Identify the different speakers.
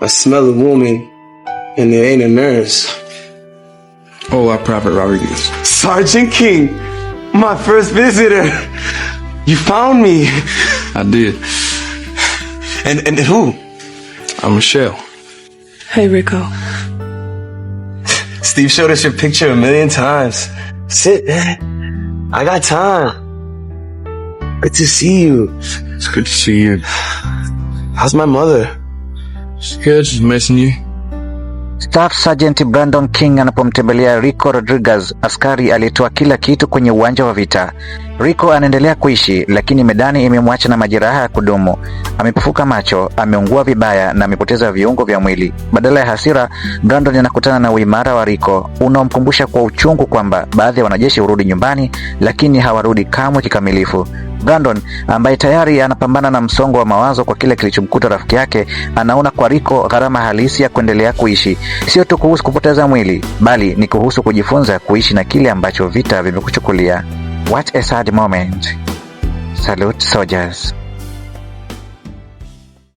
Speaker 1: I smell a woman, and there ain't a nurse.
Speaker 2: Oh, I'm Private Rodriguez.
Speaker 1: Sergeant King, my first visitor. You found me.
Speaker 2: I did.
Speaker 1: And who?
Speaker 2: I'm Michelle.
Speaker 3: Hey, Rico.
Speaker 1: Steve showed us your picture 1,000,000 times. Sit, man. I got time. Good to see you.
Speaker 2: It's good to see you.
Speaker 1: How's my mother?
Speaker 2: She's good, just missing you.
Speaker 4: Staff Sergeant Brandon King anapomtembelea Rico Rodriguez, askari alitoa kila kitu kwenye uwanja wa vita. Rico anaendelea kuishi, lakini medani imemwacha na majeraha ya kudumu. Amepofuka macho, ameungua vibaya na amepoteza viungo vya mwili. Badala ya hasira, Brandon anakutana na uimara wa Rico, unaomkumbusha kwa uchungu kwamba baadhi ya wanajeshi hurudi nyumbani, lakini hawarudi kamwe kikamilifu. Brandon, ambaye tayari anapambana na msongo wa mawazo kwa kile kilichomkuta rafiki yake, anaona kwa Rico gharama halisi ya kuendelea kuishi. Sio tu kuhusu kupoteza mwili, bali ni kuhusu kujifunza kuishi na kile ambacho vita vimekuchukulia. What a sad moment. Salute soldiers.